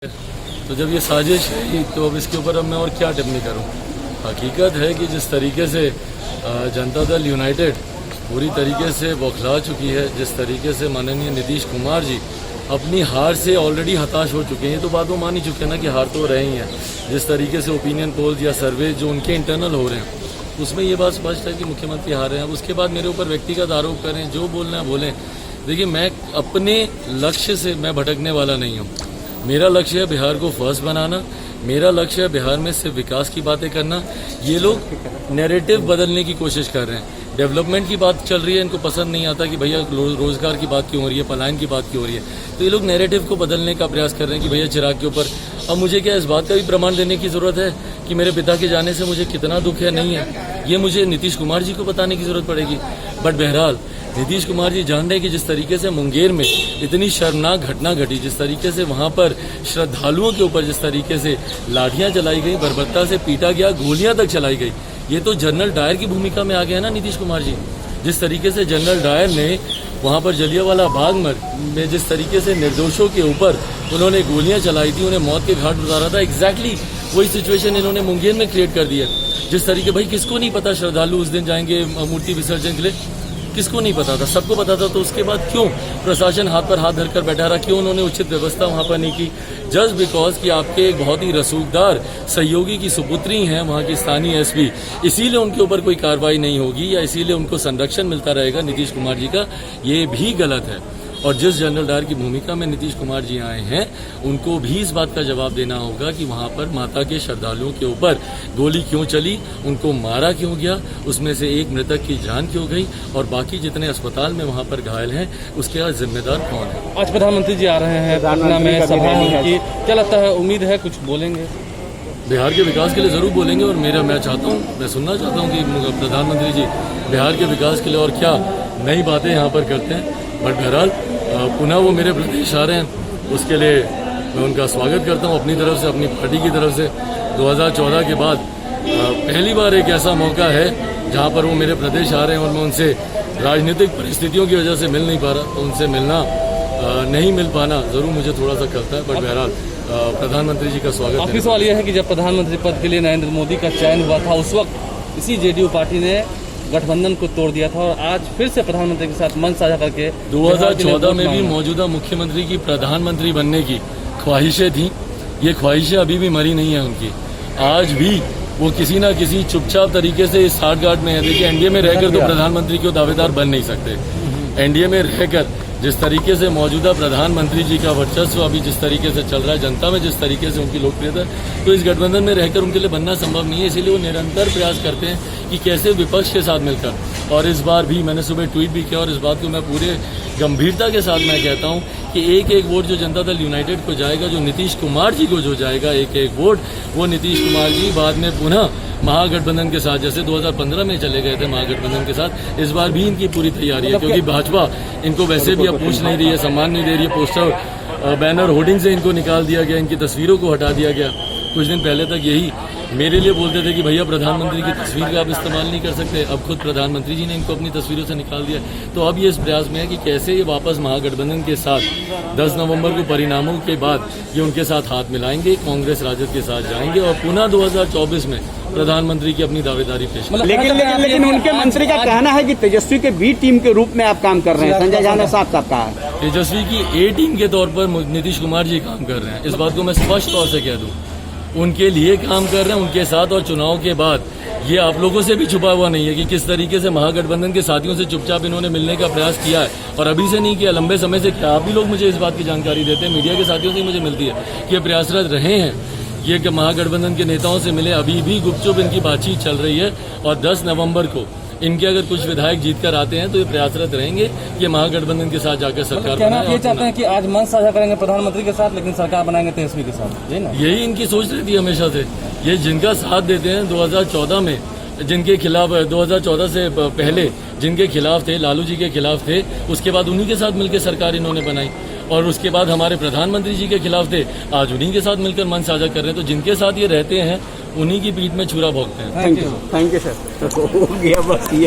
तो जब ये साजिश है तो अब इसके ऊपर अब मैं और क्या टिप्पणी करूं। हकीकत है कि जिस तरीके से जनता दल यूनाइटेड पूरी तरीके से बौखला चुकी है, जिस तरीके से माननीय नीतीश कुमार जी अपनी हार से ऑलरेडी हताश हो चुके हैं, ये तो बात वो मान ही चुके हैं ना कि हार तो रहे ही हैं। जिस तरीके से ओपिनियन पोल्स या सर्वे जो उनके इंटरनल हो रहे हैं उसमें ये बात स्पष्ट है कि मुख्यमंत्री हारे हैं। उसके बाद मेरे ऊपर व्यक्तिगत आरोप करें, जो बोलना है बोलें। देखिए, मैं अपने लक्ष्य से मैं भटकने वाला नहीं हूँ। मेरा लक्ष्य है बिहार को फर्स्ट बनाना, मेरा लक्ष्य है बिहार में सिर्फ विकास की बातें करना। ये लोग नैरेटिव बदलने की कोशिश कर रहे हैं, डेवलपमेंट की बात चल रही है, इनको पसंद नहीं आता कि भैया रोजगार की बात क्यों हो रही है, पलायन की बात क्यों हो रही है। तो ये लोग नैरेटिव को बदलने का प्रयास कर रहे हैं कि भैया चिराग के ऊपर। अब मुझे क्या इस बात का भी प्रमाण देने की जरूरत है कि मेरे पिता के जाने से मुझे कितना दुख है? नहीं है, ये मुझे नीतीश कुमार जी को बताने की जरूरत पड़ेगी। बट बहरहाल नीतीश कुमार जी जान रहे हैं कि जिस तरीके से मुंगेर में इतनी शर्मनाक घटना घटी, जिस तरीके से वहां पर श्रद्धालुओं के ऊपर जिस तरीके से लाठियां चलाई गई, बर्बरता से पीटा गया, गोलियां तक चलाई गई, ये तो जनरल डायर की भूमिका में आ गया ना नीतीश कुमार जी। जिस तरीके से जनरल डायर ने वहां पर जलियांवाला बाग में जिस तरीके से निर्दोषों के ऊपर उन्होंने गोलियां चलाई थी, उन्हें मौत के घाट उतारा था, एग्जैक्टली वही सिचुएशन इन्होंने मुंगेर में क्रिएट कर दिया। जिस तरीके, भाई किसको नहीं पता श्रद्धालु उस दिन जाएंगे मूर्ति विसर्जन के लिए? किसको नहीं पता था? सबको पता था। तो उसके बाद क्यों प्रशासन हाथ पर हाथ धरकर बैठा रहा? क्यों उन्होंने उचित व्यवस्था वहां पर नहीं की? जस्ट बिकॉज कि आपके एक बहुत ही रसूखदार सहयोगी की सुपुत्री हैं वहां की स्थानीय एसपी, इसीलिए उनके ऊपर कोई कार्रवाई नहीं होगी या इसीलिए उनको संरक्षण मिलता रहेगा नीतीश कुमार जी का, ये भी गलत है। और जिस जनरल डायर की भूमिका में नीतीश कुमार जी आए हैं, उनको भी इस बात का जवाब देना होगा कि वहां पर माता के श्रद्धालुओं के ऊपर गोली क्यों चली, उनको मारा क्यों गया, उसमें से एक मृतक की जान क्यों गई और बाकी जितने अस्पताल में वहां पर घायल हैं उसके जिम्मेदार कौन है? आज प्रधानमंत्री जी आ रहे हैं पटना में सभा की, क्या लगता है, उम्मीद है कुछ बोलेंगे? बिहार के विकास के लिए जरूर बोलेंगे और मैं चाहता हूँ, मैं सुनना चाहता हूँ कि प्रधानमंत्री जी बिहार के विकास के लिए और क्या नई बातें यहाँ पर करते हैं। बट बहरहाल पुनः वो मेरे प्रदेश आ रहे हैं, उसके लिए मैं उनका स्वागत करता हूँ अपनी तरफ से, अपनी पार्टी की तरफ से। 2014 के बाद पहली बार एक ऐसा मौका है जहाँ पर वो मेरे प्रदेश आ रहे हैं और मैं उनसे राजनीतिक परिस्थितियों की वजह से मिल नहीं पा रहा, तो उनसे मिलना नहीं मिल पाना जरूर मुझे थोड़ा सा करता है। बट बहरहाल प्रधानमंत्री जी का स्वागत। आखिरी सवाल यह है कि जब प्रधानमंत्री पद के लिए नरेंद्र मोदी का चयन हुआ था, उस वक्त इसी जेडीयू पार्टी ने गठबंधन को तोड़ दिया था और आज फिर से प्रधानमंत्री के साथ मंच साझा करके 2014 में भी मौजूदा मुख्यमंत्री की प्रधानमंत्री बनने की ख्वाहिशें थी। ये ख्वाहिशें अभी भी मरी नहीं है उनकी। आज भी वो किसी ना किसी चुपचाप तरीके से इस साठगांठ में है। देखिए, एनडीए में रहकर तो प्रधानमंत्री के दावेदार बन नहीं सकते। एनडीए में रहकर जिस तरीके से मौजूदा प्रधानमंत्री जी का वर्चस्व अभी जिस तरीके से चल रहा है, जनता में जिस तरीके से उनकी लोकप्रियता, तो इस गठबंधन में रहकर उनके लिए बनना संभव नहीं है। इसीलिए वो निरंतर प्रयास करते हैं कि कैसे विपक्ष के साथ मिलकर, और इस बार भी मैंने सुबह ट्वीट भी किया और इस बात को मैं पूरे गंभीरता के साथ मैं कहता हूं कि एक एक वोट जो जनता दल यूनाइटेड को जाएगा, जो नीतीश कुमार जी को जो जाएगा एक एक वोट, वो नीतीश कुमार जी बाद में पुनः महागठबंधन के साथ, जैसे 2015 में चले गए थे महागठबंधन के साथ, इस बार भी इनकी पूरी तैयारी है। क्योंकि भाजपा इनको वैसे भी अब पूछ नहीं रही है, सम्मान नहीं दे रही है, पोस्टर बैनर होर्डिंग से इनको निकाल दिया गया, इनकी तस्वीरों को हटा दिया गया। कुछ दिन पहले तक यही मेरे लिए बोलते थे कि भैया प्रधानमंत्री की तस्वीर का आप इस्तेमाल नहीं कर सकते, अब खुद प्रधानमंत्री जी ने इनको अपनी तस्वीरों से निकाल दिया। तो अब ये इस प्रयास में है कि कैसे ये वापस महागठबंधन के साथ 10 नवंबर को परिणामों के बाद ये उनके साथ हाथ मिलाएंगे, कांग्रेस राजद के साथ जाएंगे और पुनः 2024 में प्रधानमंत्री की अपनी दावेदारी पेश करेंगे। लेकिन उनके मंत्री का कहना है कि तेजस्वी के बी टीम के रूप में आप काम कर रहे हैं। संजय झा ने साफ साफ कहा है तेजस्वी की ए टीम के तौर पर नीतीश कुमार जी काम कर रहे हैं। इस बात को मैं स्पष्ट तौर से कह दूं, उनके लिए काम कर रहे हैं, उनके साथ। और चुनाव के बाद ये आप लोगों से भी छुपा हुआ नहीं है कि किस तरीके से महागठबंधन के साथियों से चुपचाप इन्होंने मिलने का प्रयास किया है और अभी से नहीं किया, लंबे समय से किया। आप भी लोग मुझे इस बात की जानकारी देते हैं, मीडिया के साथियों से मुझे मिलती है कि ये प्रयासरत रहे हैं, ये कि महागठबंधन के नेताओं से मिले। अभी भी गुपचुप इनकी बातचीत चल रही है और 10 नवंबर को इनके अगर कुछ विधायक जीत कर आते हैं तो ये प्रयासरत रहेंगे कि महागठबंधन के साथ जाकर सरकार बनाएं। ये चाहते हैं कि आज मंच साझा करेंगे प्रधानमंत्री के साथ, लेकिन सरकार बनाएंगे तेजस्वी के साथ, यही इनकी सोच रहती है हमेशा से। ये जिनका साथ देते हैं 2014 में, जिनके खिलाफ 2014 से पहले जिनके खिलाफ थे, लालू जी के खिलाफ थे, उसके बाद उन्हीं के साथ मिलकर सरकार इन्होंने बनाई और उसके बाद हमारे प्रधानमंत्री जी के खिलाफ थे, आज उन्हीं के साथ मिलकर मन साझा कर रहे हैं। तो जिनके साथ ये रहते हैं उन्हीं की पीठ में छुरा भोंकते हैं। Thank you sir. हो गया बस ये।